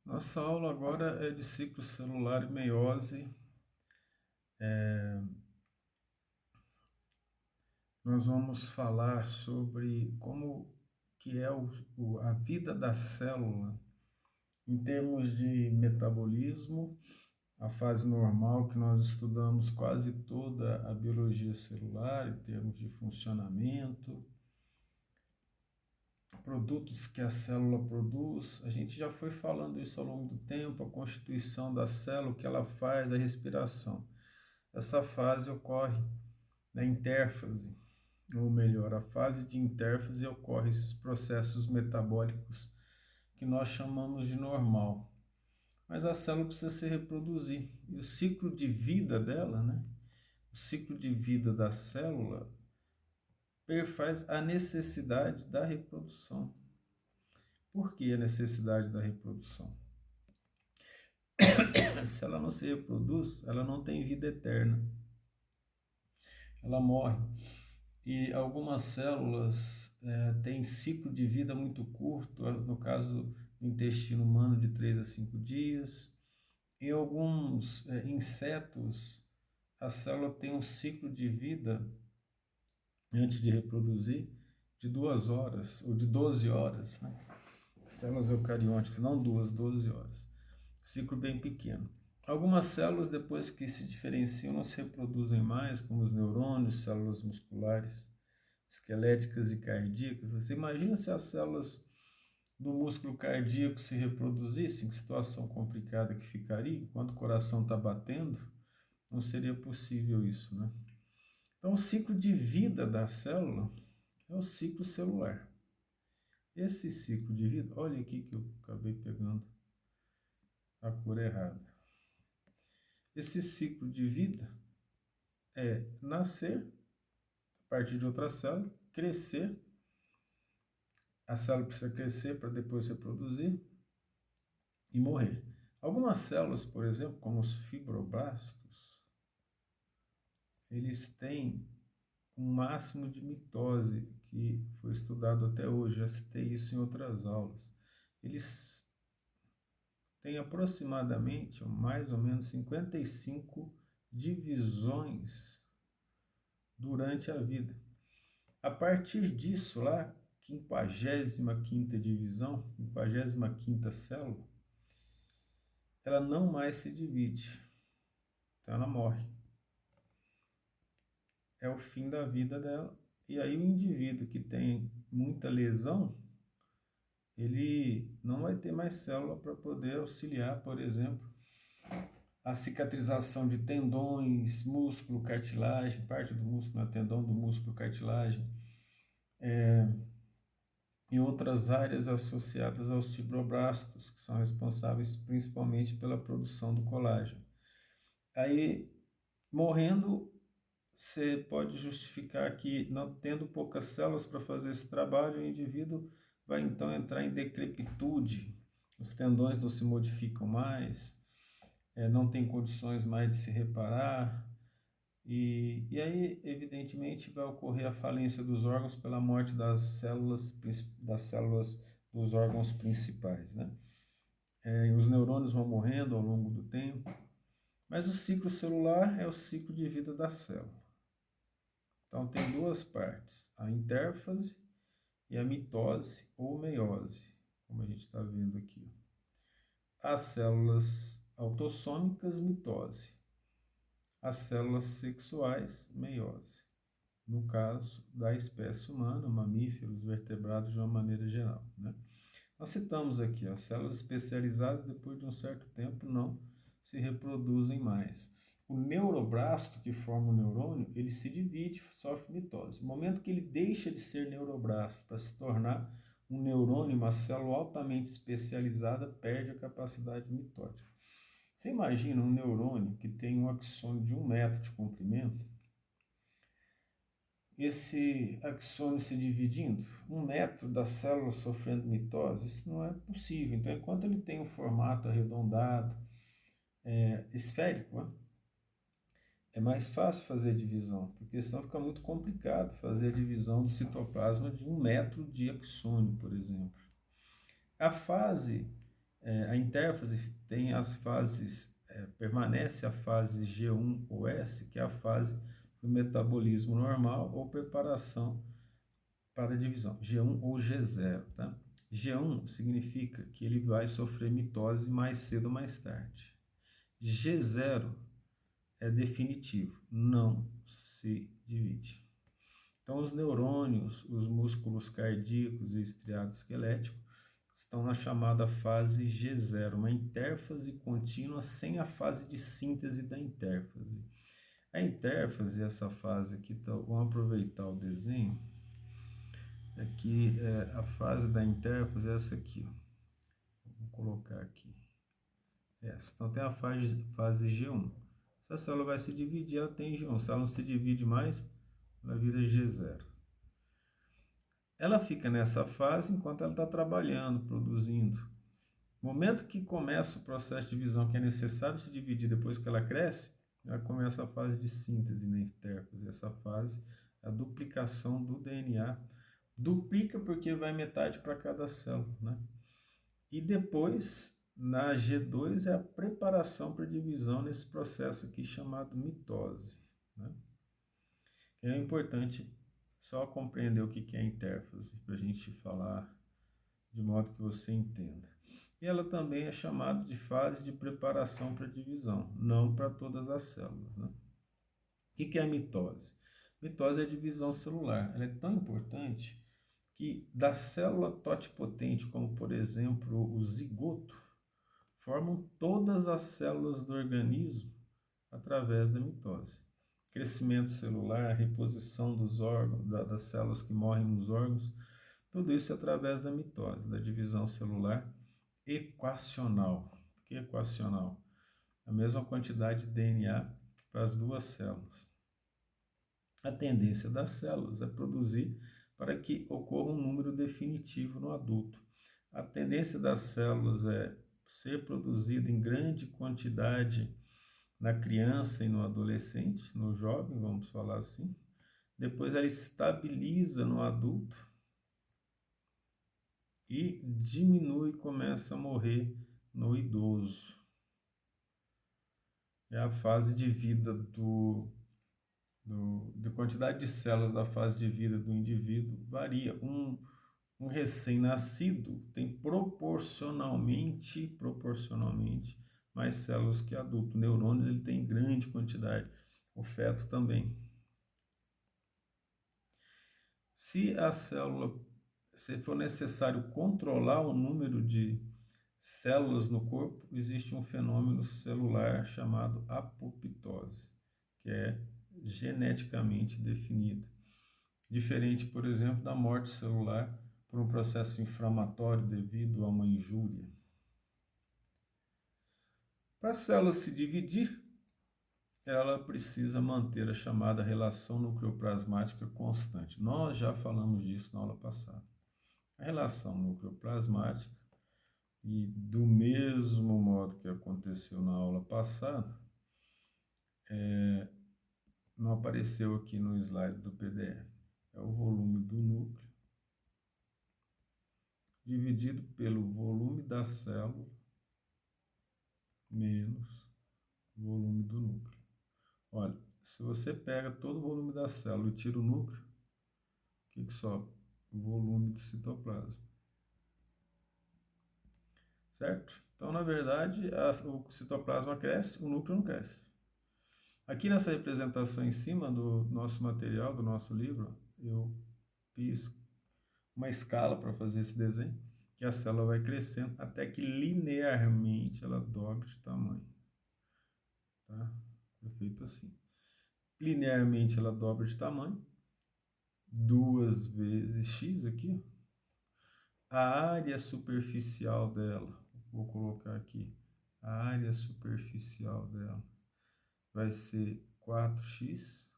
Nossa aula agora é de ciclo celular e meiose. Nós vamos falar sobre como que é a vida da célula em termos de metabolismo, a fase normal que nós estudamos quase toda a biologia celular em termos de funcionamento, produtos que a célula produz. A gente já foi falando isso ao longo do tempo, a constituição da célula, o que ela faz, a respiração. Essa fase ocorre na intérfase, ou melhor, a fase de intérfase ocorre esses processos metabólicos que nós chamamos de normal. Mas a célula precisa se reproduzir. E o ciclo de vida dela, né? O ciclo de vida da célula perfaz a necessidade da reprodução. Por que a necessidade da reprodução? Se ela não se reproduz, ela não tem vida eterna. Ela morre. E algumas células têm ciclo de vida muito curto, no caso do intestino humano, de 3 a 5 dias. Em alguns insetos, a célula tem um ciclo de vida, antes de reproduzir, de 2 horas, ou de 12 horas. Né? Células eucarióticas, não 12 horas. Ciclo bem pequeno. Algumas células, depois que se diferenciam, não se reproduzem mais, como os neurônios, células musculares, esqueléticas e cardíacas. Você imagina se as células do músculo cardíaco se reproduzissem, que situação complicada que ficaria, enquanto o coração está batendo, não seria possível isso, né? Então, o ciclo de vida da célula é o ciclo celular. Esse ciclo de vida, olha aqui que eu acabei pegando a cor errada. Esse ciclo de vida é nascer a partir de outra célula, crescer, a célula precisa crescer para depois reproduzir e morrer. Algumas células, por exemplo, como os fibroblastos, eles têm um máximo de mitose que foi estudado até hoje, já citei isso em outras aulas. Eles têm aproximadamente, mais ou menos, 55 divisões durante a vida. A partir disso, lá, 55ª divisão, 55ª célula, ela não mais se divide, então ela morre. É o fim da vida dela. E aí o indivíduo que tem muita lesão, ele não vai ter mais célula para poder auxiliar, por exemplo, a cicatrização de tendões, músculo, cartilagem, parte do músculo, tendão do músculo, cartilagem, e outras áreas associadas aos fibroblastos, que são responsáveis principalmente pela produção do colágeno. Aí, morrendo, você pode justificar que, não tendo poucas células para fazer esse trabalho, o indivíduo vai então entrar em decrepitude, os tendões não se modificam mais, não tem condições mais de se reparar, e aí, evidentemente, vai ocorrer a falência dos órgãos pela morte das células dos órgãos principais, né? Os neurônios vão morrendo ao longo do tempo, mas o ciclo celular é o ciclo de vida da célula. Então, tem duas partes, a intérfase e a mitose ou meiose, como a gente está vendo aqui. As células autossômicas, mitose. As células sexuais, meiose. No caso da espécie humana, mamíferos, vertebrados de uma maneira geral, né? Nós citamos aqui, as células especializadas, depois de um certo tempo, não se reproduzem mais. O neuroblasto, que forma o neurônio, ele se divide, sofre mitose. No momento que ele deixa de ser neuroblasto para se tornar um neurônio, uma célula altamente especializada, perde a capacidade mitótica. Você imagina um neurônio que tem um axônio de 1 metro de comprimento, esse axônio se dividindo, 1 metro da célula sofrendo mitose, isso não é possível. Então, enquanto ele tem um formato arredondado, esférico, né, é mais fácil fazer a divisão, porque senão fica muito complicado fazer a divisão do citoplasma de 1 metro de axônio, por exemplo. A fase A intérfase tem as fases, permanece a fase G1 ou S, que é a fase do metabolismo normal ou preparação para a divisão, G1 ou G0, tá? G1 significa que ele vai sofrer mitose mais cedo ou mais tarde. G0 é definitivo, não se divide. Então, os neurônios, os músculos cardíacos e estriado esquelético estão na chamada fase G0, uma intérfase contínua sem a fase de síntese da intérfase. A intérfase, essa fase aqui, vamos aproveitar o desenho. Aqui, a fase da intérfase é essa aqui, ó. Vou colocar aqui. Essa. Então, tem a fase G1. Se a célula vai se dividir, ela tem G1. Se ela não se divide mais, ela vira G0. Ela fica nessa fase enquanto ela está trabalhando, produzindo. No momento que começa o processo de divisão, que é necessário se dividir depois que ela cresce, ela começa a fase de síntese na intérfase. Essa fase é a duplicação do DNA. Duplica porque vai metade para cada célula, né? E depois, na G2, é a preparação para divisão nesse processo aqui chamado mitose, né? É importante só compreender o que é intérfase, para a gente falar de modo que você entenda. E ela também é chamada de fase de preparação para divisão, não para todas as células, né? O que é a mitose? Mitose é a divisão celular. Ela é tão importante que da célula totipotente, como por exemplo o zigoto, formam todas as células do organismo através da mitose. Crescimento celular, reposição dos órgãos, das células que morrem nos órgãos, tudo isso é através da mitose, da divisão celular equacional. O que é equacional? A mesma quantidade de DNA para as duas células. A tendência das células é produzir para que ocorra um número definitivo no adulto. A tendência das células é ser produzida em grande quantidade na criança e no adolescente, no jovem, vamos falar assim. Depois ela estabiliza no adulto e diminui e começa a morrer no idoso. É a fase de vida da quantidade de células da fase de vida do indivíduo varia. Um recém-nascido tem proporcionalmente mais células que adulto. O neurônio ele tem grande quantidade, o feto também. Se for necessário controlar o número de células no corpo, existe um fenômeno celular chamado apoptose, que é geneticamente definido. Diferente, por exemplo, da morte celular por um processo inflamatório devido a uma injúria. Para a célula se dividir, ela precisa manter a chamada relação nucleoplasmática constante. Nós já falamos disso na aula passada. A relação nucleoplasmática, e do mesmo modo que aconteceu na aula passada, não apareceu aqui no slide do PDF. É o volume do núcleo dividido pelo volume da célula menos o volume do núcleo. Olha, se você pega todo o volume da célula e tira o núcleo, o que sobra? O volume do citoplasma. Certo? Então, na verdade, o citoplasma cresce, o núcleo não cresce. Aqui nessa representação em cima do nosso material, do nosso livro, eu fiz uma escala para fazer esse desenho, que a célula vai crescendo até que linearmente ela dobre de tamanho. Tá? É feito assim. Linearmente ela dobra de tamanho, 2 vezes x aqui. A área superficial dela, vou colocar aqui, a área superficial dela vai ser 4x.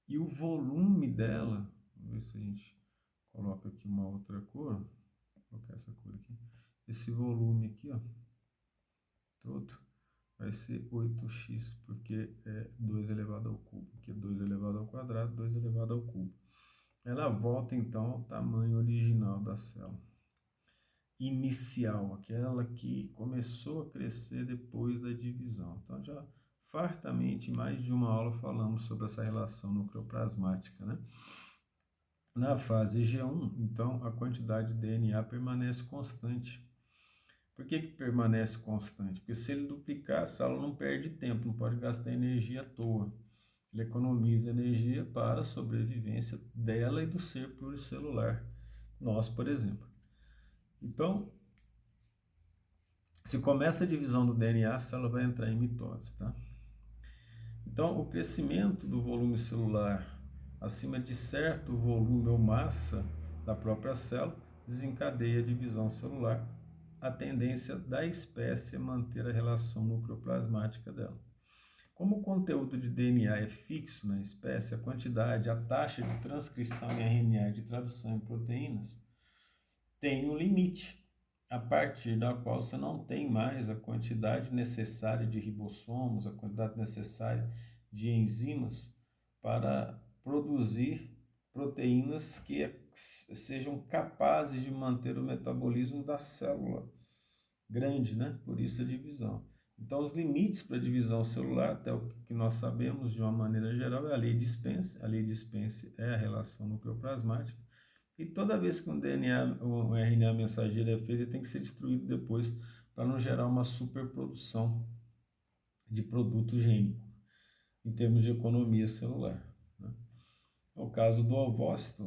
E o volume dela, vamos ver se a gente coloca aqui uma outra cor, vou colocar essa cor aqui. Esse volume aqui, ó, todo, vai ser 8x, porque é 2 elevado ao cubo, que é 2 elevado ao quadrado, 2 elevado ao cubo. Ela volta, então, ao tamanho original da célula. inicial, aquela que começou a crescer depois da divisão. Então, já fartamente, em mais de uma aula, falamos sobre essa relação nucleoplasmática, né? Na fase G1, então, a quantidade de DNA permanece constante. Por que permanece constante? Porque se ele duplicar, a célula não perde tempo, não pode gastar energia à toa. Ele economiza energia para a sobrevivência dela e do ser pluricelular. Nós, por exemplo. Então, se começa a divisão do DNA, a célula vai entrar em mitose, tá? Então, o crescimento do volume celular acima de certo volume ou massa da própria célula desencadeia a divisão celular, a tendência da espécie é manter a relação nucleoplasmática dela. Como o conteúdo de DNA é fixo na espécie, a quantidade, a taxa de transcrição em RNA e de tradução em proteínas tem um limite, a partir da qual você não tem mais a quantidade necessária de ribossomos, a quantidade necessária de enzimas para produzir proteínas que sejam capazes de manter o metabolismo da célula grande, né? Por isso a divisão. Então, os limites para a divisão celular, até o que nós sabemos de uma maneira geral, é a lei de Spence. A lei de Spence é a relação nucleoplasmática. E toda vez que um DNA, um RNA mensageiro é feito, ele tem que ser destruído depois para não gerar uma superprodução de produto gênico, em termos de economia celular. Né? No caso do ovócito,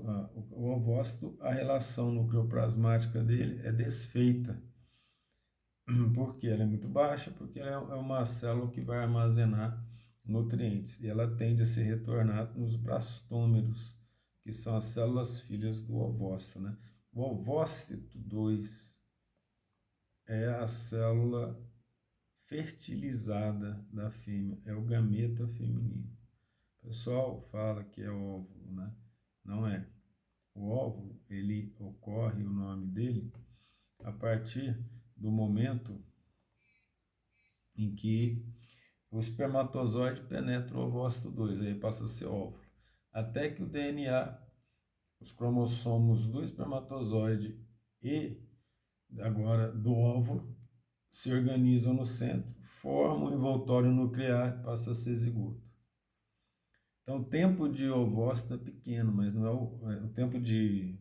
o ovócito, a relação nucleoplasmática dele é desfeita. Por quê? Ela é muito baixa, porque ela é uma célula que vai armazenar nutrientes e ela tende a se retornar nos blastômeros, que são as células filhas do ovócito, né? O ovócito 2 é a célula fertilizada da fêmea, é o gameta feminino. O pessoal fala que é óvulo, né? Não é. O óvulo, ele ocorre, o nome dele, a partir do momento em que o espermatozoide penetra o ovócito 2, aí passa a ser óvulo. Até que o DNA, os cromossomos do espermatozoide e agora do óvulo se organizam no centro, formam um envoltório nuclear e passa a ser zigoto. Então, o tempo de ovócito é pequeno, mas não é o tempo de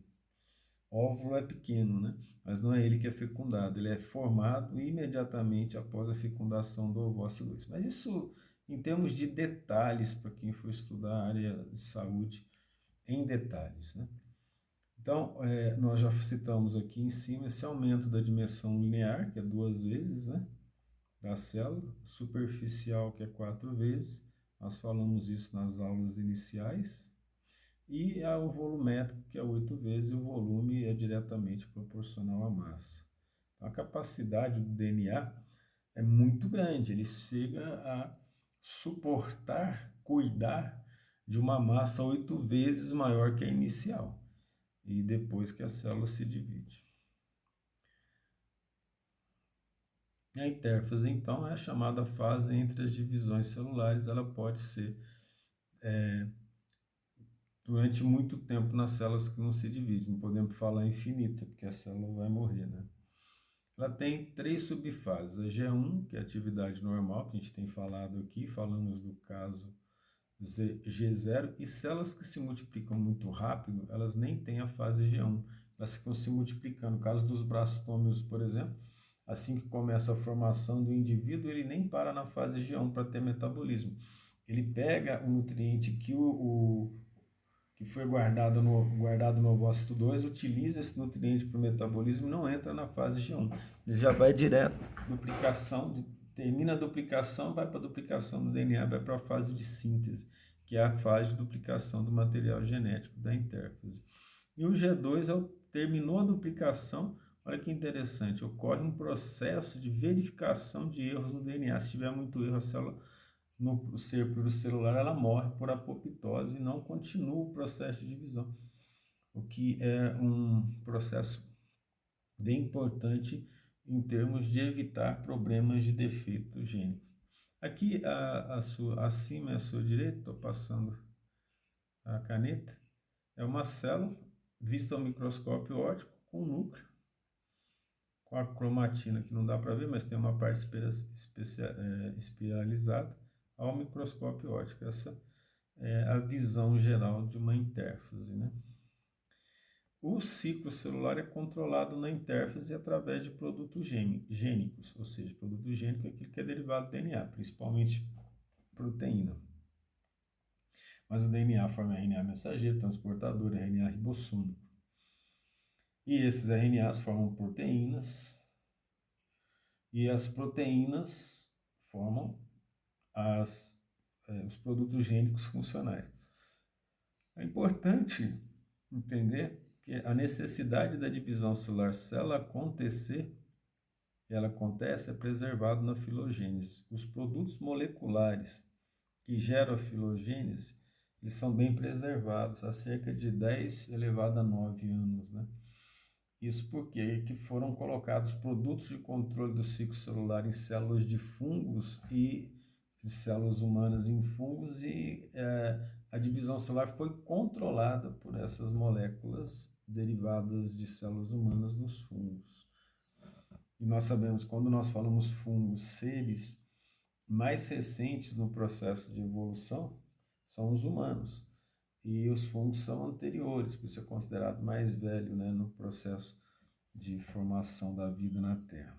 óvulo é pequeno, né? Mas não é ele que é fecundado, ele é formado imediatamente após a fecundação do ovócito 2. Mas isso, em termos de detalhes, para quem for estudar a área de saúde, em detalhes, né? Então, nós já citamos aqui em cima esse aumento da dimensão linear, que é 2 vezes, né? Da célula, superficial, que é 4 vezes, nós falamos isso nas aulas iniciais, e o volumétrico, que é 8 vezes, e o volume é diretamente proporcional à massa. Então, a capacidade do DNA é muito grande, ele chega a suportar, cuidar de uma massa 8 vezes maior que a inicial, e depois que a célula se divide. A intérfase, então, é a chamada fase entre as divisões celulares, ela pode ser durante muito tempo nas células que não se dividem, não podemos falar infinita, porque a célula vai morrer, né? Ela tem 3 subfases, a G1, que é a atividade normal, que a gente tem falado aqui, falamos do caso G0, e células que se multiplicam muito rápido, elas nem têm a fase G1, elas ficam se multiplicando. No caso dos blastômeros, por exemplo, assim que começa a formação do indivíduo, ele nem para na fase G1 para ter metabolismo. Ele pega o nutriente que foi guardado no ovócito 2, utiliza esse nutriente para o metabolismo e não entra na fase G1. Ele já vai direto, duplicação, termina a duplicação, vai para a duplicação do DNA, vai para a fase de síntese, que é a fase de duplicação do material genético da intérfase. E o G2 terminou a duplicação, olha que interessante, ocorre um processo de verificação de erros no DNA. Se tiver muito erro, a célula no ser pluricelular, ela morre por apoptose e não continua o processo de divisão, o que é um processo bem importante em termos de evitar problemas de defeito gênico. Aqui acima à sua direita, estou passando a caneta, é uma célula vista ao microscópio óptico com núcleo. com a cromatina, que não dá para ver, mas tem uma parte espiralizada ao microscópio óptico. Essa é a visão geral de uma intérfase, né? O ciclo celular é controlado na intérfase através de produtos gênicos, ou seja, produto gênico é aquilo que é derivado do DNA, principalmente proteína. Mas o DNA forma RNA mensageiro, transportador, RNA ribossômico. E esses RNAs formam proteínas, e as proteínas formam os produtos gênicos funcionais. É importante entender que a necessidade da divisão celular, se ela acontece, é preservado na filogênese. Os produtos moleculares que geram a filogênese, eles são bem preservados há cerca de 10 elevado a 9 anos, né? Isso porque que foram colocados produtos de controle do ciclo celular em células de fungos e de células humanas em fungos e a divisão celular foi controlada por essas moléculas derivadas de células humanas nos fungos. E nós sabemos, quando nós falamos fungos, seres mais recentes no processo de evolução são os humanos. E os fungos são anteriores, por isso é considerado mais velho, né, no processo de formação da vida na Terra.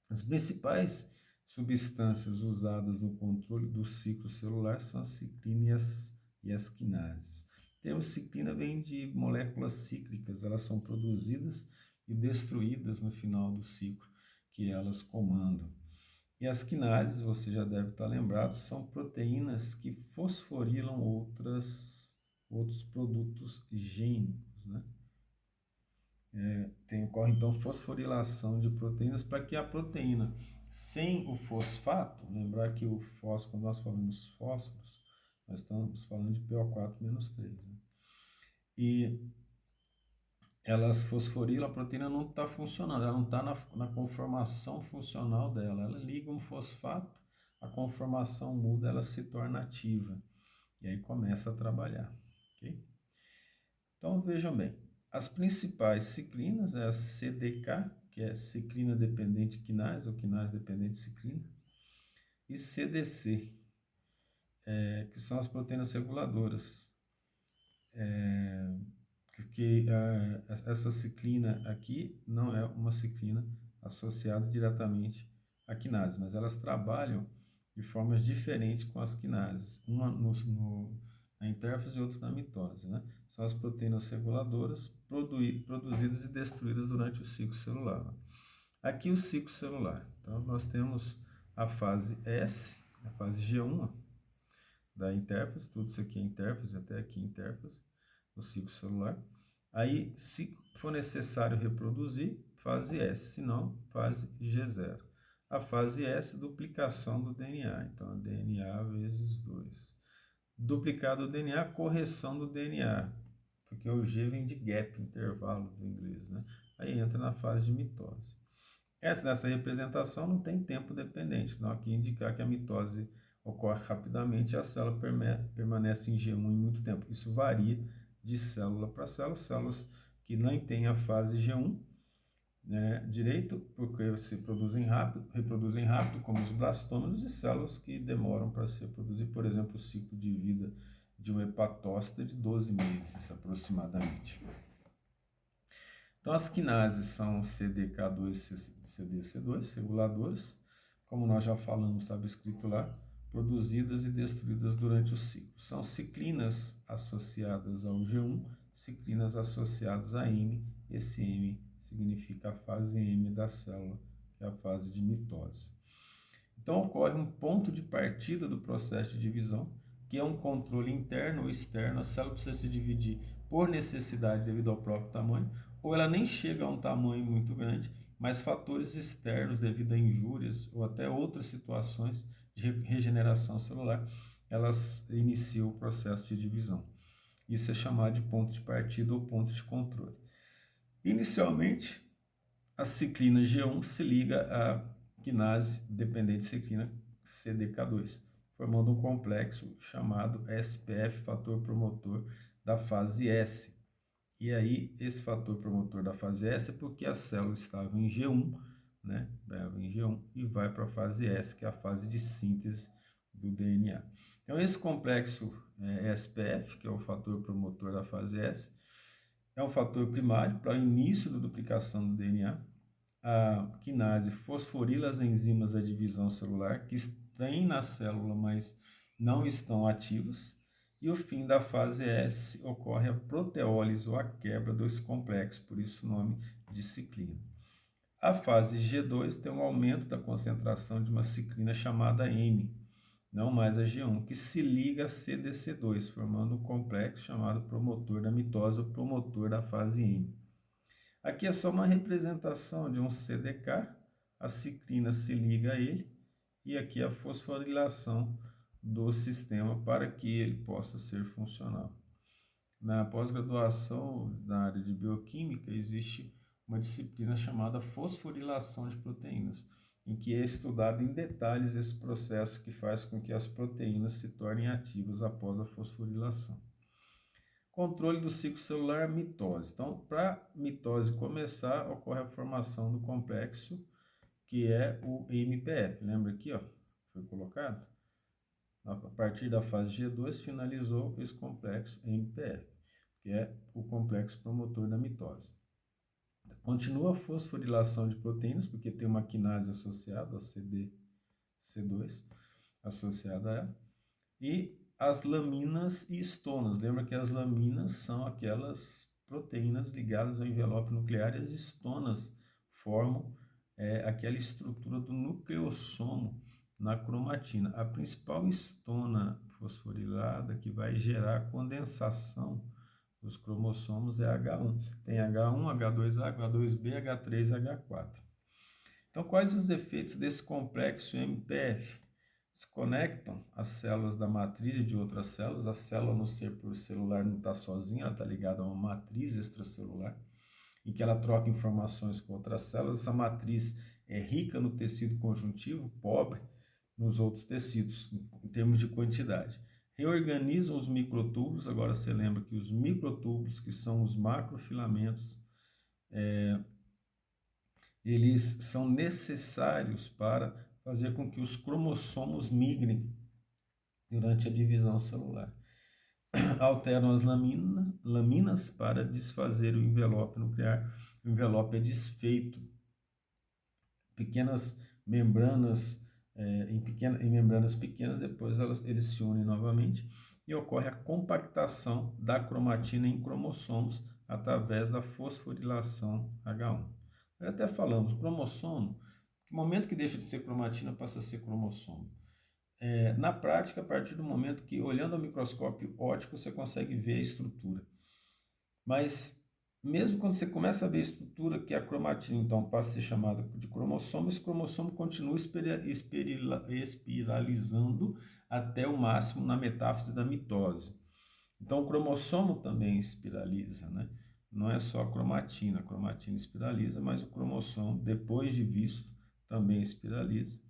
As principais substâncias usadas no controle do ciclo celular são a ciclina e as quinases. O termo ciclina vem de moléculas cíclicas, elas são produzidas e destruídas no final do ciclo que elas comandam. E as quinases, você já deve estar lembrado, são proteínas que fosforilam outros produtos gênicos, né? Ocorre então fosforilação de proteínas para que a proteína, sem o fosfato, lembrar que o fósforo, quando nós falamos fósforos, nós estamos falando de PO4-3, né? E elas fosforilam, a proteína não está funcionando, ela não está na conformação funcional dela. Ela liga um fosfato, a conformação muda, ela se torna ativa. E aí começa a trabalhar. Okay? Então vejam bem, as principais ciclinas é a CDK, que é ciclina dependente quinase, ou quinase dependente ciclina, e CDC, que são as proteínas reguladoras. Essa ciclina aqui não é uma ciclina associada diretamente à quinase, mas elas trabalham de formas diferentes com as quinases, uma na intérfase e outra na mitose, né? São as proteínas reguladoras produzidas e destruídas durante o ciclo celular. Aqui o ciclo celular. Então, nós temos a fase S, a fase G1 da intérfase, tudo isso aqui é intérfase, até aqui intérfase, o ciclo celular. Aí, se for necessário reproduzir, fase S, se não, fase G0. A fase S, duplicação do DNA, então DNA vezes 2. Duplicado do DNA, correção do DNA, porque o G vem de gap, intervalo do inglês, né? Aí entra na fase de mitose. Nessa representação não tem tempo dependente, não aqui indicar que a mitose ocorre rapidamente e a célula permanece em G1 em muito tempo. Isso varia de célula para célula, células que nem têm a fase G1, né, direito, porque se reproduzem rápido, como os blastômeros, e células que demoram para se reproduzir, por exemplo, o ciclo de vida de um hepatócito de 12 meses aproximadamente. Então, as quinases são CDK2 e CDC2, reguladores, como nós já falamos, estava escrito lá, produzidas e destruídas durante o ciclo. São ciclinas associadas ao G1, ciclinas associadas a M, esse M significa a fase M da célula, que é a fase de mitose. Então, ocorre um ponto de partida do processo de divisão, que é um controle interno ou externo. A célula precisa se dividir por necessidade devido ao próprio tamanho, ou ela nem chega a um tamanho muito grande, mas fatores externos devido a injúrias ou até outras situações de regeneração celular, elas iniciam o processo de divisão. Isso é chamado de ponto de partida ou ponto de controle. Inicialmente, a ciclina G1 se liga à quinase dependente ciclina CDK2, formando um complexo chamado SPF, fator promotor da fase S. E aí, esse fator promotor da fase S é porque a célula estava em G1, né? Estava em G1 e vai para a fase S, que é a fase de síntese do DNA. Então, esse complexo SPF, que é o fator promotor da fase S, é um fator primário para o início da duplicação do DNA. A quinase fosforila as enzimas da divisão celular que estão na célula, mas não estão ativas. E o fim da fase S ocorre a proteólise ou a quebra desse complexo, por isso o nome de ciclina. A fase G2 tem um aumento da concentração de uma ciclina chamada M, não mais a G1, que se liga a CDC2, formando um complexo chamado promotor da mitose ou promotor da fase M. Aqui é só uma representação de um CDK, a ciclina se liga a ele, e aqui a fosforilação do sistema para que ele possa ser funcional. Na pós-graduação na área de bioquímica existe uma disciplina chamada fosforilação de proteínas, em que é estudado em detalhes esse processo que faz com que as proteínas se tornem ativas após a fosforilação. Controle do ciclo celular, mitose. Então, para a mitose começar, ocorre a formação do complexo, que é o MPF. Lembra aqui, ó, foi colocado? A partir da fase G2, finalizou esse complexo MPF, que é o complexo promotor da mitose. Continua a fosforilação de proteínas, porque tem uma quinase associada, a CDC2, associada a ela, e as laminas e estonas. Lembra que as laminas são aquelas proteínas ligadas ao envelope nuclear e as estonas formam aquela estrutura do nucleossomo na cromatina. A principal estona fosforilada que vai gerar a condensação dos cromossomos é H1. Tem H1, H2A, H2B, H3 e H4. Então, quais os efeitos desse complexo MPF? Desconectam as células da matriz e de outras células. A célula no ser celular não está sozinha, ela está ligada a uma matriz extracelular, em que ela troca informações com outras células. Essa matriz é rica no tecido conjuntivo, pobre nos outros tecidos, em termos de quantidade. Reorganizam os microtúbulos. Agora você lembra que os microtúbulos, que são os macrofilamentos, eles são necessários para fazer com que os cromossomos migrem durante a divisão celular. Alteram as laminas para desfazer o envelope nuclear. O envelope é desfeito. Pequenas membranas, em membranas pequenas, depois eles se unem novamente e ocorre a compactação da cromatina em cromossomos através da fosforilação H1. Nós até falamos, cromossomo, no momento que deixa de ser cromatina passa a ser cromossomo. Na prática, a partir do momento que, olhando ao microscópio óptico, você consegue ver a estrutura. Mas, mesmo quando você começa a ver a estrutura, que é a cromatina, então, passa a ser chamada de cromossomo, esse cromossomo continua espiralizando até o máximo na metáfase da mitose. Então, o cromossomo também espiraliza, né? Não é só a cromatina espiraliza, mas o cromossomo, depois de visto, também espiraliza.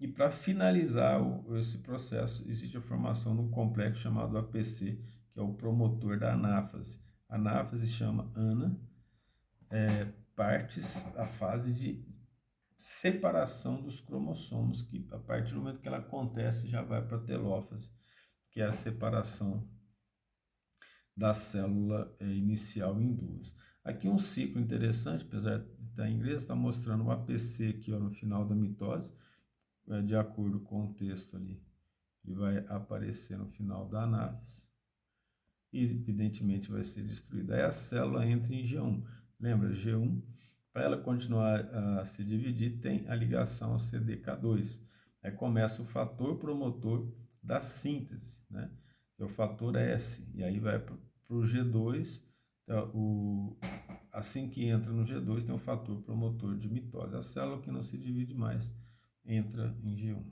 E para finalizar esse processo, existe a formação de um complexo chamado APC, que é o promotor da anáfase. A anáfase chama ANA, partes, a fase de separação dos cromossomos, que a partir do momento que ela acontece já vai para a telófase, que é a separação da célula inicial em duas. Aqui um ciclo interessante, apesar de estar em inglês, está mostrando o APC aqui ó, no final da mitose, de acordo com o texto ali. Ele vai aparecer no final da anáfase e evidentemente vai ser destruída. Aí a célula entra em G1. Lembra, G1, para ela continuar a se dividir, tem a ligação ao CDK2. Aí começa o fator promotor da síntese, né? Que é o fator S, e aí vai para o G2, assim que entra no G2 tem o fator promotor de mitose. A célula que não se divide mais entra em G1.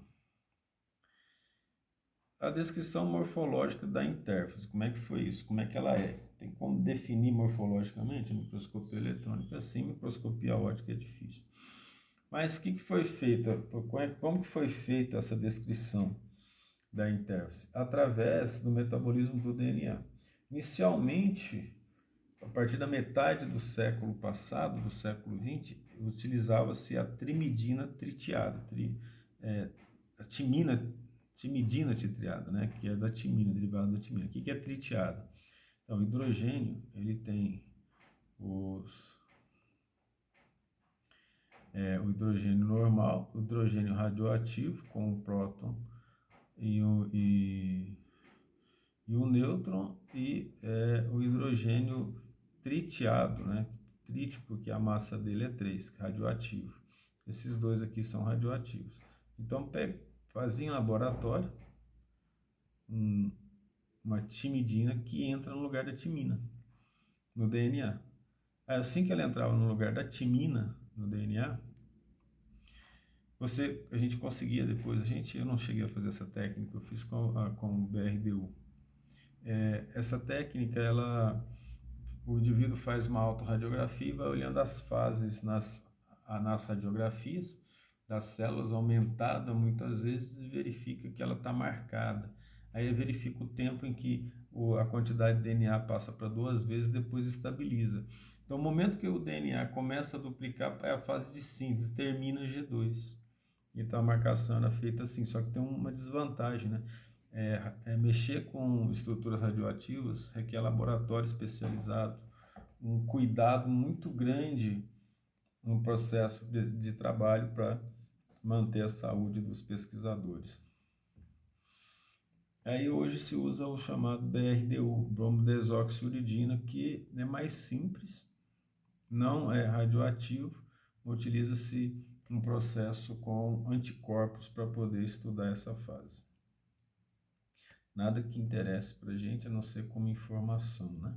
A descrição morfológica da intérfase, como é que foi isso? Como é que ela é? Tem como definir morfologicamente? A microscopia eletrônica sim, microscopia óptica é difícil. Mas o que foi feito? Como que foi feita essa descrição da intérfase? Através do metabolismo do DNA. Inicialmente, a partir da metade do século passado, do século XX, utilizava-se a trimidina tritiada, a timidina tritiada, né, que é da timina, derivada da timina. O que é tritiada? Então, o hidrogênio, ele tem o hidrogênio normal, o hidrogênio radioativo, com o próton e o nêutron, e o hidrogênio tritiado, né? Trítio, porque a massa dele é 3, radioativo. Esses dois aqui são radioativos. Então, fazia em laboratório uma timidina que entra no lugar da timina, no DNA. Assim que ela entrava no lugar da timina, no DNA, a gente conseguia depois, eu não cheguei a fazer essa técnica, eu fiz com o BRDU. Essa técnica, o indivíduo faz uma autorradiografia e vai olhando as fases nas radiografias das células aumentada muitas vezes e verifica que ela está marcada. Aí verifica o tempo em que a quantidade de DNA passa para 2 vezes, depois estabiliza. Então, o momento que o DNA começa a duplicar é a fase de síntese, termina G2. Então, a marcação era feita assim, só que tem uma desvantagem, né? Mexer com estruturas radioativas requer laboratório especializado, um cuidado muito grande no processo de trabalho para manter a saúde dos pesquisadores. Aí hoje se usa o chamado BRDU, bromodesoxiuridina, que é mais simples, não é radioativo, utiliza-se um processo com anticorpos para poder estudar essa fase. Nada que interesse para a gente a não ser como informação, né?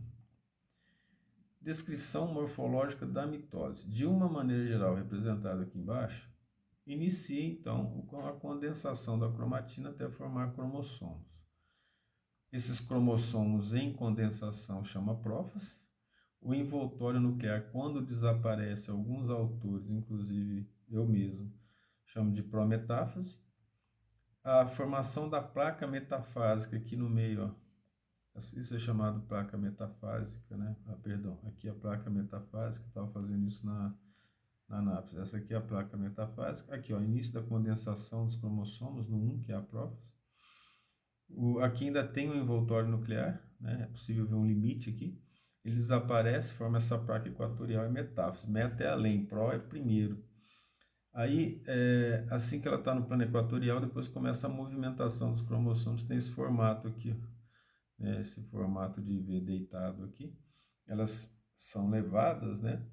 Descrição morfológica da mitose. De uma maneira geral, representada aqui embaixo, inicia então com a condensação da cromatina até formar cromossomos. Esses cromossomos em condensação chama prófase. O envoltório nuclear, quando desaparece, alguns autores, inclusive eu mesmo, chamo de prometáfase. A formação da placa metafásica aqui no meio, ó, isso é chamado placa metafásica, né? Aqui a placa metafásica, estava fazendo isso na anápse. Essa aqui é a placa metafásica. Aqui, ó, início da condensação dos cromossomos no 1, que é a prófase. Aqui ainda tem o envoltório nuclear, né? É possível ver um limite aqui. Ele desaparece, forma essa placa equatorial e metáfase. Meta é além, pró é primeiro. Aí, assim que ela está no plano equatorial, depois começa a movimentação dos cromossomos. Tem esse formato aqui, né? Esse formato de V deitado aqui. Elas são levadas, né,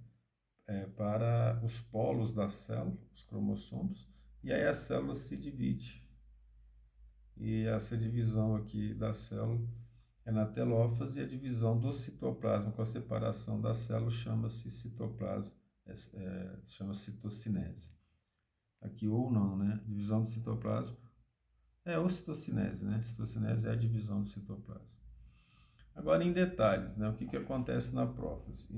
para os polos da célula, os cromossomos, e aí a célula se divide. E essa divisão aqui da célula é na telófase, e a divisão do citoplasma com a separação da célula chama-se citoplasma, chama citocinese. Aqui ou não, né? Divisão do citoplasma ou citocinese, né? Citocinese é a divisão do citoplasma. Agora, em detalhes, né? O que acontece na prófase?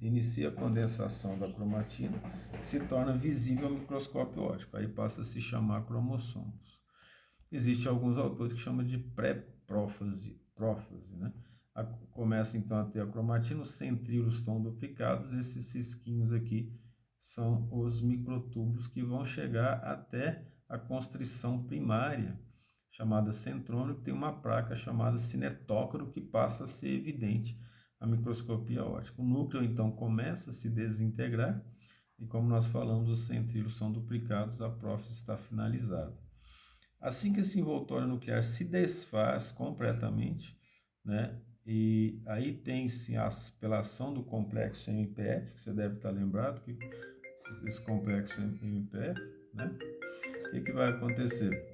Inicia a condensação da cromatina, que se torna visível ao microscópio óptico, aí passa a se chamar cromossomos. Existem alguns autores que chamam de pré-prófase, né? Começa então a ter a cromatina, os centríolos estão duplicados, esses cisquinhos aqui são os microtúbulos que vão chegar até a constrição primária, chamada centrômero, que tem uma placa chamada cinetócoro, que passa a ser evidente a microscopia óptica. O núcleo, então, começa a se desintegrar, e como nós falamos, os centríolos são duplicados, a prófase está finalizada. Assim que esse envoltório nuclear se desfaz completamente, né, e aí tem-se pela ação do complexo MPF, que você deve estar lembrado, que esse complexo MPF, né, o que vai acontecer?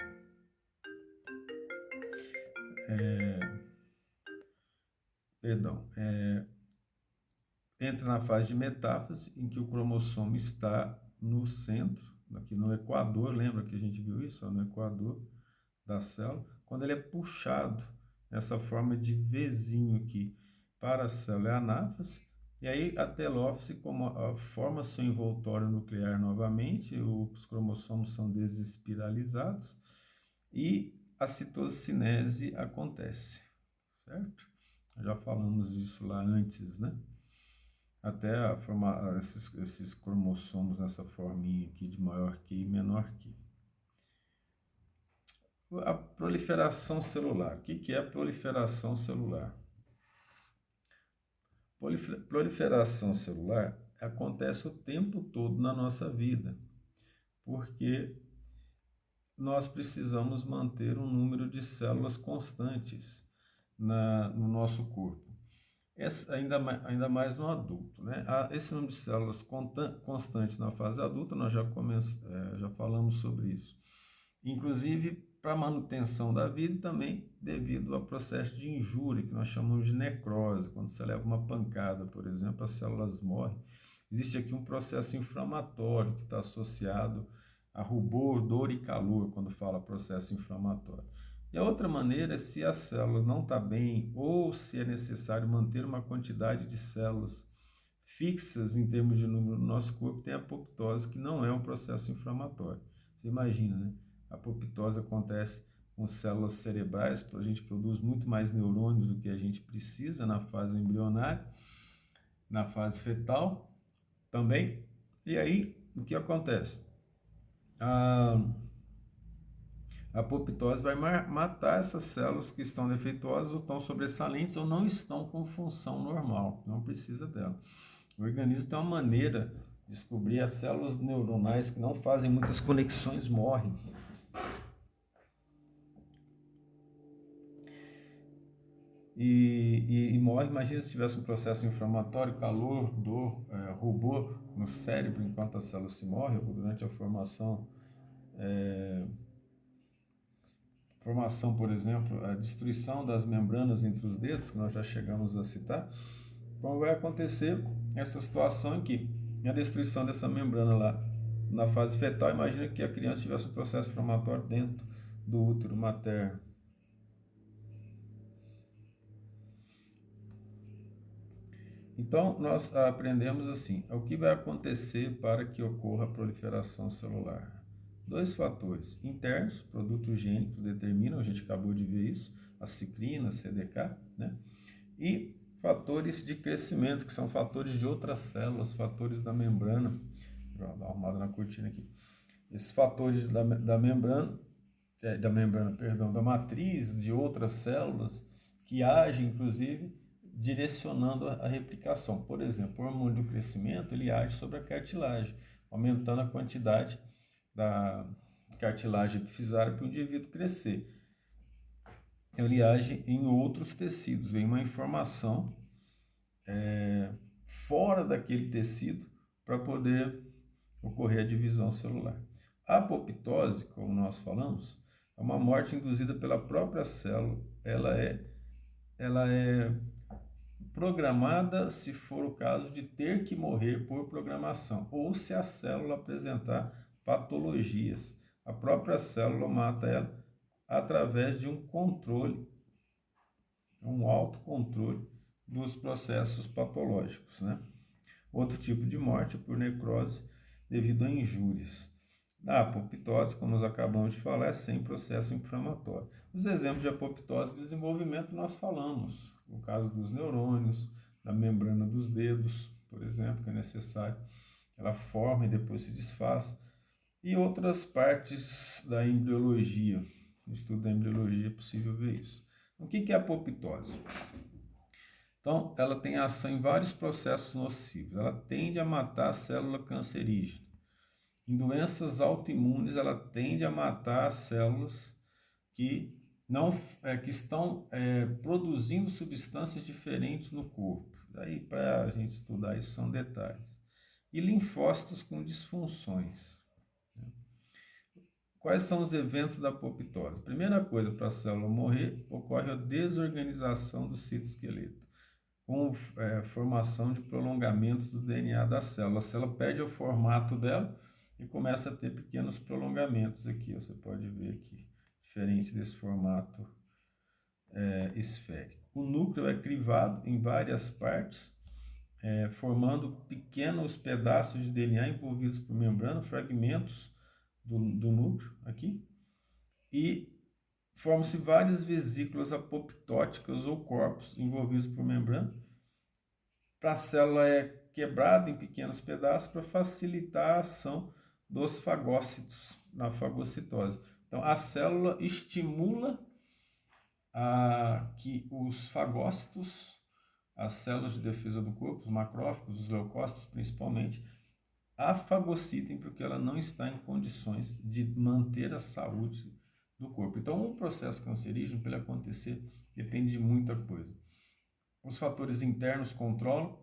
Entra na fase de metáfase, em que o cromossomo está no centro, aqui no equador, lembra que a gente viu isso? No equador da célula, quando ele é puxado nessa forma de Vzinho aqui para a célula é a anáfase, e aí a telófase forma seu envoltório nuclear novamente, os cromossomos são desespiralizados e a citocinese acontece, certo? Já falamos isso lá antes, né? até formar esses cromossomos nessa forminha aqui de maior que e menor que. A proliferação celular. O que é a proliferação celular? Proliferação celular acontece o tempo todo na nossa vida, porque nós precisamos manter um número de células constantes no nosso corpo. Ainda mais no adulto, né? Esse número de células constantes na fase adulta, nós já falamos sobre isso. Inclusive para manutenção da vida e também devido ao processo de injúria, que nós chamamos de necrose. Quando você leva uma pancada, por exemplo, as células morrem. Existe aqui um processo inflamatório que está associado a rubor, dor e calor, quando fala processo inflamatório. E a outra maneira é se a célula não está bem ou se é necessário manter uma quantidade de células fixas em termos de número no nosso corpo, tem a apoptose, que não é um processo inflamatório. Você imagina, né? A apoptose acontece com células cerebrais, a gente produz muito mais neurônios do que a gente precisa na fase embrionária, na fase fetal também. E aí, o que acontece? A apoptose vai matar essas células que estão defeituosas ou estão sobressalentes ou não estão com função normal, não precisa dela. O organismo tem uma maneira de descobrir as células neuronais que não fazem muitas conexões, morrem. E morre, imagina se tivesse um processo inflamatório, calor, dor, rubor no cérebro enquanto a célula se morre, ou durante a formação, por exemplo, a destruição das membranas entre os dedos, que nós já chegamos a citar. Então vai acontecer essa situação em que a destruição dessa membrana lá na fase fetal, imagina que a criança tivesse um processo inflamatório dentro do útero materno. Então, nós aprendemos assim, o que vai acontecer para que ocorra a proliferação celular? 2 fatores internos, produtos gênicos determinam, a gente acabou de ver isso, a cicrina, CDK, né? E fatores de crescimento, que são fatores de outras células, fatores da membrana. Vou dar uma arrumada na cortina aqui. Esses fatores da matriz de outras células que agem, inclusive, direcionando a replicação. Por exemplo, o hormônio do crescimento, ele age sobre a cartilagem, aumentando a quantidade da cartilagem epifisária para o indivíduo crescer. Então, ele age em outros tecidos, vem uma informação fora daquele tecido para poder ocorrer a divisão celular. A apoptose, como nós falamos, é uma morte induzida pela própria célula. Ela é programada se for o caso de ter que morrer por programação, ou se a célula apresentar patologias. A própria célula mata ela através de um controle, um autocontrole dos processos patológicos, né? Outro tipo de morte é por necrose devido a injúrias. A apoptose, como nós acabamos de falar, é sem processo inflamatório. Os exemplos de apoptose de desenvolvimento nós falamos, no caso dos neurônios, da membrana dos dedos, por exemplo, que é necessário, ela forma e depois se desfaz, e outras partes da embriologia. No estudo da embriologia é possível ver isso. O que é a apoptose? Então, ela tem ação em vários processos nocivos. Ela tende a matar a célula cancerígena. Em doenças autoimunes, ela tende a matar as células que estão produzindo substâncias diferentes no corpo. Daí, para a gente estudar isso, são detalhes. E linfócitos com disfunções. Quais são os eventos da apoptose? Primeira coisa, para a célula morrer, ocorre a desorganização do citoesqueleto, com formação de prolongamentos do DNA da célula. A célula perde o formato dela e começa a ter pequenos prolongamentos aqui, você pode ver aqui, diferente desse formato esférico. O núcleo é crivado em várias partes, formando pequenos pedaços de DNA envolvidos por membrana, fragmentos do núcleo aqui, e formam-se várias vesículas apoptóticas ou corpos envolvidos por membrana. Para a célula é quebrado em pequenos pedaços para facilitar a ação dos fagócitos na fagocitose. Então, a célula estimula que os fagócitos, as células de defesa do corpo, os macrófagos, os leucócitos principalmente, afagocitem porque ela não está em condições de manter a saúde do corpo. Então, um processo cancerígeno, para ele acontecer, depende de muita coisa. Os fatores internos controlam,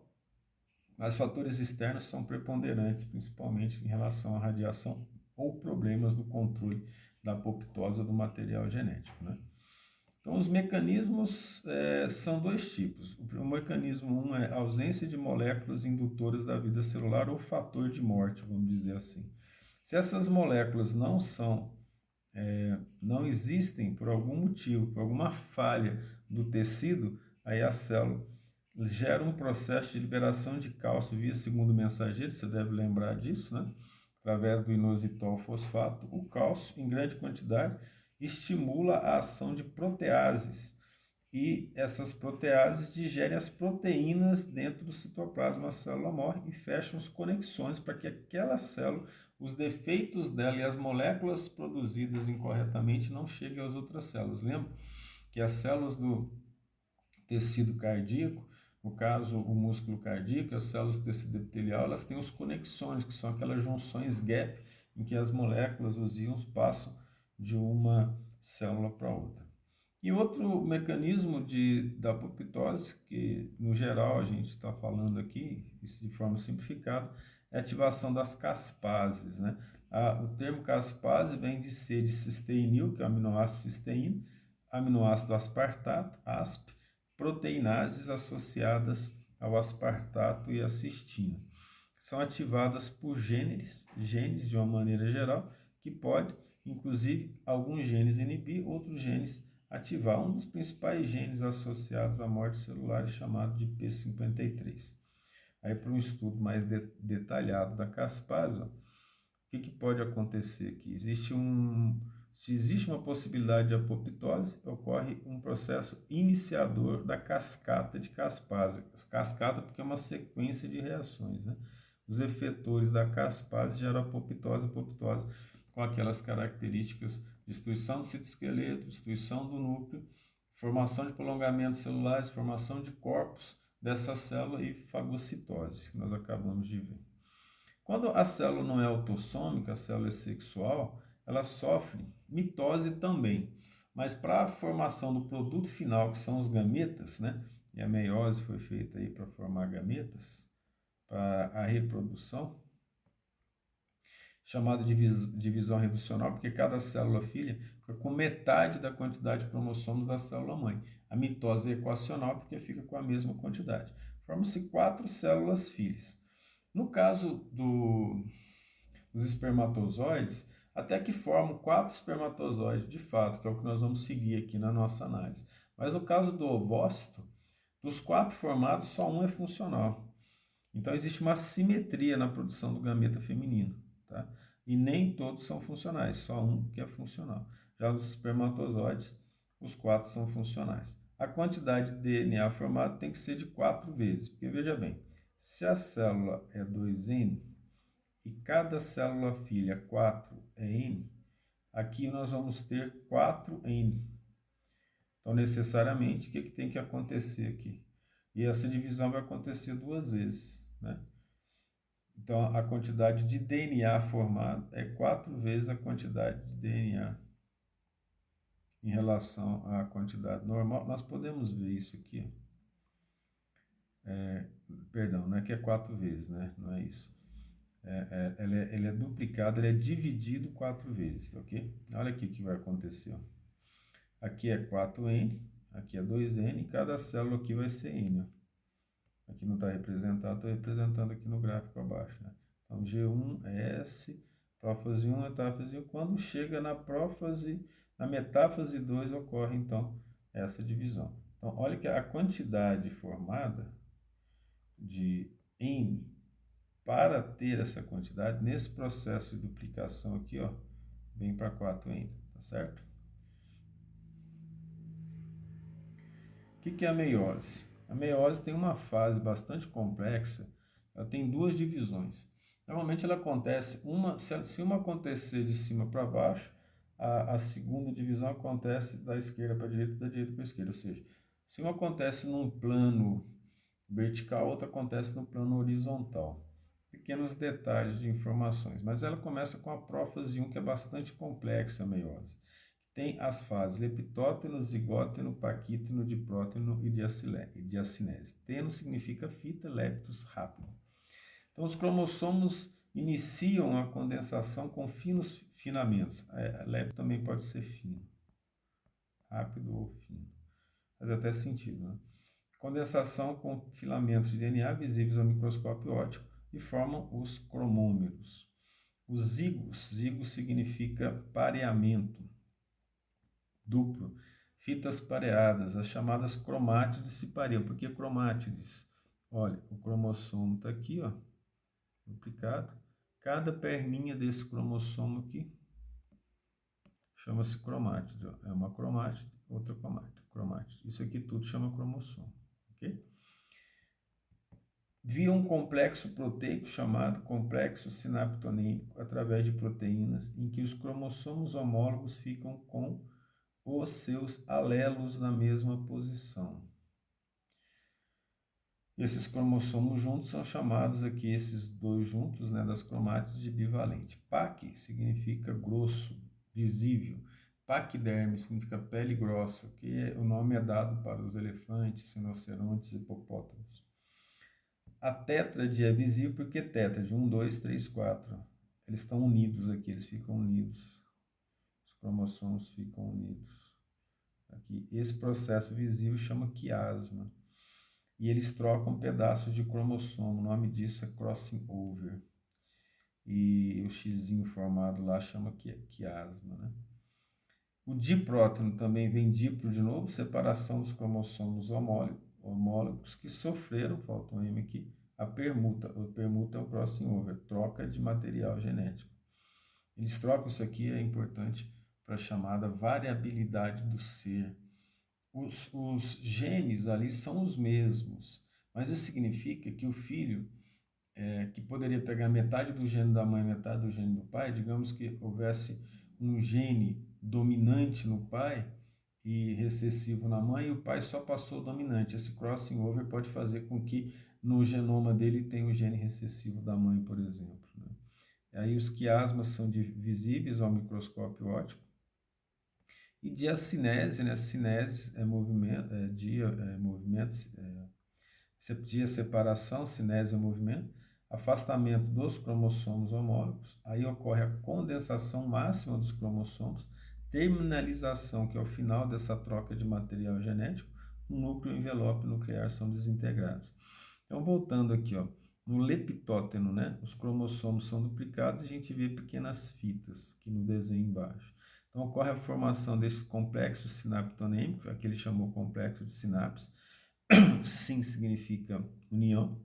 mas fatores externos são preponderantes, principalmente em relação à radiação ou problemas do controle da apoptose ou do material genético, né? Então, os mecanismos são dois tipos. O mecanismo 1 é ausência de moléculas indutoras da vida celular ou fator de morte, vamos dizer assim. Se essas moléculas não existem por algum motivo, por alguma falha do tecido, aí a célula gera um processo de liberação de cálcio via segundo mensageiro, você deve lembrar disso, né? Através do inositol fosfato. O cálcio, em grande quantidade, estimula a ação de proteases e essas proteases digerem as proteínas dentro do citoplasma, a célula morre e fecham as conexões para que aquela célula, os defeitos dela e as moléculas produzidas incorretamente não cheguem às outras células. Lembra que as células do tecido cardíaco, no caso o músculo cardíaco, as células do tecido epitelial, elas têm os conexões, que são aquelas junções gap em que as moléculas, os íons, passam de uma célula para outra. E outro mecanismo da apoptose, que no geral a gente está falando aqui, de forma simplificada, é a ativação das caspases, né? O termo caspase vem de C de cisteinil, que é o aminoácido cisteína, aminoácido aspartato, ASP, proteinases associadas ao aspartato e à cistina. São ativadas por genes de uma maneira geral, que pode, inclusive, alguns genes inibir, outros genes ativar. Um dos principais genes associados à morte celular é chamado de P53. Aí, para um estudo mais detalhado da caspase, o que pode acontecer aqui? Se existe uma possibilidade de apoptose, ocorre um processo iniciador da cascata de caspase. Cascata porque é uma sequência de reações, né? Os efetores da caspase geram apoptose com aquelas características: destruição do citoesqueleto, destruição do núcleo, formação de prolongamentos celulares, formação de corpos dessa célula e fagocitose, que nós acabamos de ver. Quando a célula não é autossômica, a célula é sexual, ela sofre mitose também. Mas para a formação do produto final, que são os gametas, né? E a meiose foi feita aí para formar gametas, para a reprodução, chamada de divisão reducional, porque cada célula filha fica com metade da quantidade de cromossomos da célula mãe. A mitose é equacional porque fica com a mesma quantidade. Formam-se 4 células filhas. No caso dos espermatozoides, até que formam 4 espermatozoides de fato, que é o que nós vamos seguir aqui na nossa análise. Mas no caso do ovócito, dos 4 formados, só um é funcional. Então existe uma assimetria na produção do gameta feminino, tá? E nem todos são funcionais, só um que é funcional. Já nos espermatozoides, os 4 são funcionais. A quantidade de DNA formado tem que ser de 4 vezes, porque veja bem, se a célula é 2N e cada célula filha 4 é N, aqui nós vamos ter 4N. Então, necessariamente, o que tem que acontecer aqui? E essa divisão vai acontecer 2 vezes, né? Então, a quantidade de DNA formado é 4 vezes a quantidade de DNA em relação à quantidade normal. Nós podemos ver isso aqui. Perdão, não é que é 4 vezes, né? Não é isso. Ele é duplicado, ele é dividido 4 vezes, ok? Olha aqui o que vai acontecer. Ó. Aqui é 4N, aqui é 2N, e cada célula aqui vai ser N. Ó. Aqui não está representado, estou representando aqui no gráfico abaixo. Né? Então, G1 é S, prófase 1, metáfase 1. Quando chega na metáfase 2, ocorre, então, essa divisão. Então, olha que a quantidade formada de N para ter essa quantidade, nesse processo de duplicação aqui, ó, vem para 4N, tá certo? O que é a meiose? A meiose tem uma fase bastante complexa ela tem duas divisões. Normalmente ela acontece, se uma acontecer de cima para baixo, a segunda divisão acontece da esquerda para a direita e da direita para a esquerda. Ou seja, se uma acontece num plano vertical, outra acontece no plano horizontal. Pequenos detalhes de informações, mas ela começa com a prófase 1, que é bastante complexa a meiose. Tem as fases leptóteno, zigóteno, paquíteno, dipróteno e diacinese. Teno significa fita, leptos, rápido. Então, os cromossomos iniciam a condensação com finos filamentos. A lepto também pode ser fino, rápido ou fino. Faz até sentido, né? Condensação com filamentos de DNA visíveis ao microscópio óptico e formam os cromômeros. Os zigos significa pareamento duplo, fitas pareadas, as chamadas cromátides se pareiam. Por que cromátides? Olha, o cromossomo está aqui, ó, duplicado. Cada perninha desse cromossomo aqui chama-se cromátide. Ó. É uma cromátide, outra cromátide. Isso aqui tudo chama cromossomo, ok? Via um complexo proteico chamado complexo sinaptonêmico através de proteínas, em que os cromossomos homólogos ficam com os seus alelos na mesma posição. Esses cromossomos juntos são chamados aqui, esses dois juntos, né, das cromátides, de bivalente. Paque significa grosso, visível. Paquiderme significa pele grossa, que o nome é dado para os elefantes, rinocerontes e hipopótamos. A tétrade é visível porque tétrade, 1, 2, 3, 4. Eles estão unidos aqui, eles ficam unidos. Os cromossomos ficam unidos. Aqui. Esse processo visível chama quiasma. E eles trocam pedaços de cromossomo. O nome disso é crossing over. E o xizinho formado lá chama quiasma, né? O diprótono também vem diplo de novo, separação dos cromossomos homólogos que sofreram, falta um M aqui, a permuta. A permuta é o crossing over, troca de material genético. Eles trocam isso aqui, é importante para a chamada variabilidade do ser. Os genes ali são os mesmos, mas isso significa que o filho, que poderia pegar metade do gene da mãe e metade do gene do pai, digamos que houvesse um gene dominante no pai e recessivo na mãe, e o pai só passou o dominante. Esse crossing over pode fazer com que no genoma dele tenha o gene recessivo da mãe, por exemplo. Né? Aí os quiasmas são visíveis ao microscópio óptico. E diacinese, né? Cinese é movimento, dia separação, cinese é movimento, afastamento dos cromossomos homólogos, aí ocorre a condensação máxima dos cromossomos, terminalização, que é o final dessa troca de material genético, o núcleo e o envelope nuclear são desintegrados. Então, voltando aqui, ó, no leptóteno, né, os cromossomos são duplicados e a gente vê pequenas fitas aqui no desenho embaixo. Então, ocorre a formação desses complexos sinaptonêmicos, aqui ele chamou complexo de sinapse. Sim significa união.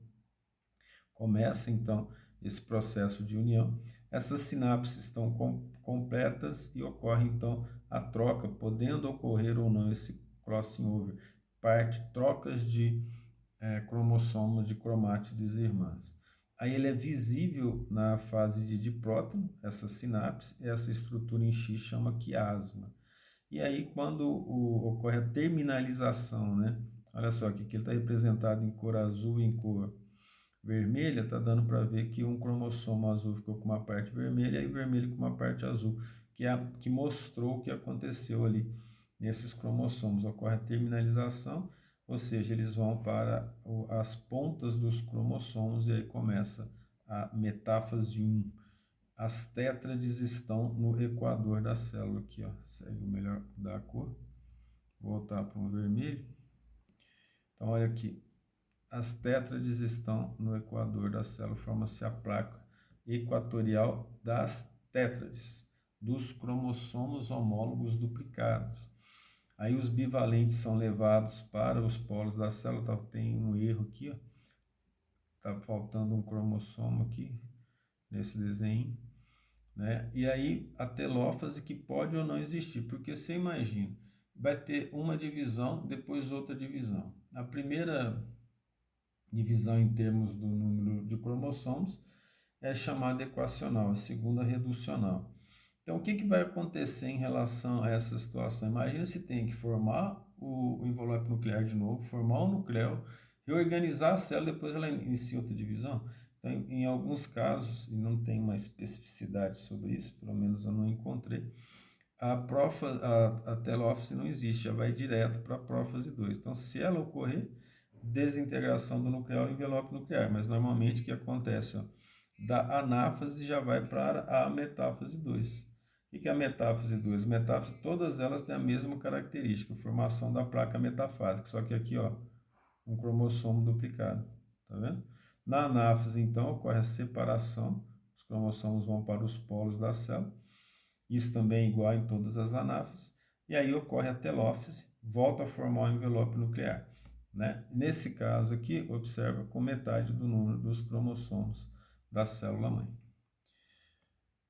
Começa, então, esse processo de união. Essas sinapses estão completas e ocorre, então, a troca, podendo ocorrer ou não esse crossing over, trocas de cromossomos de cromátides irmãs. Aí ele é visível na fase de diprótono, essa sinapse, essa estrutura em X chama quiasma. E aí quando ocorre a terminalização, né? Olha só, aqui ele está representado em cor azul e em cor vermelha, está dando para ver que um cromossomo azul ficou com uma parte vermelha e o vermelho com uma parte azul, que mostrou o que aconteceu ali nesses cromossomos. Ocorre a terminalização, ou seja, eles vão para as pontas dos cromossomos e aí começa a metáfase 1. As tétrades estão no equador da célula aqui, ó. Segue o melhor da cor. Vou voltar para um vermelho. Então, olha aqui. As tétrades estão no equador da célula, forma-se a placa equatorial das tétrades, dos cromossomos homólogos duplicados. Aí os bivalentes são levados para os polos da célula, tá, tem um erro aqui, ó. Tá faltando um cromossomo aqui, nesse desenho, né? E aí a telófase que pode ou não existir, porque você imagina, vai ter uma divisão, depois outra divisão. A primeira divisão em termos do número de cromossomos, é chamada equacional, a segunda reducional. Então, o que vai acontecer em relação a essa situação? Imagina se tem que formar o envelope nuclear de novo, formar o nucleo, reorganizar a célula, depois ela inicia outra divisão. Então, em alguns casos, e não tem uma especificidade sobre isso, pelo menos eu não encontrei, a telófase não existe, já vai direto para a prófase 2. Então, se ela ocorrer, desintegração do nuclear ao envelope nuclear, mas normalmente o que acontece? Ó, da anáfase já vai para a metáfase 2. O que é a metáfase 2? Metáfase, todas elas têm a mesma característica, formação da placa metafásica, só que aqui, ó, um cromossomo duplicado, tá vendo? Na anáfase, então, ocorre a separação, os cromossomos vão para os polos da célula, isso também é igual em todas as anáfases, e aí ocorre a telófase, volta a formar o envelope nuclear, né? Nesse caso aqui, observa com metade do número dos cromossomos da célula-mãe.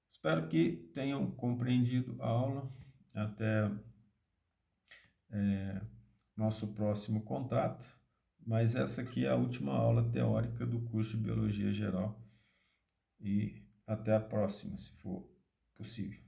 Espero que tenham compreendido a aula. Até nosso próximo contato. Mas essa aqui é a última aula teórica do curso de Biologia Geral. E até a próxima, se for possível.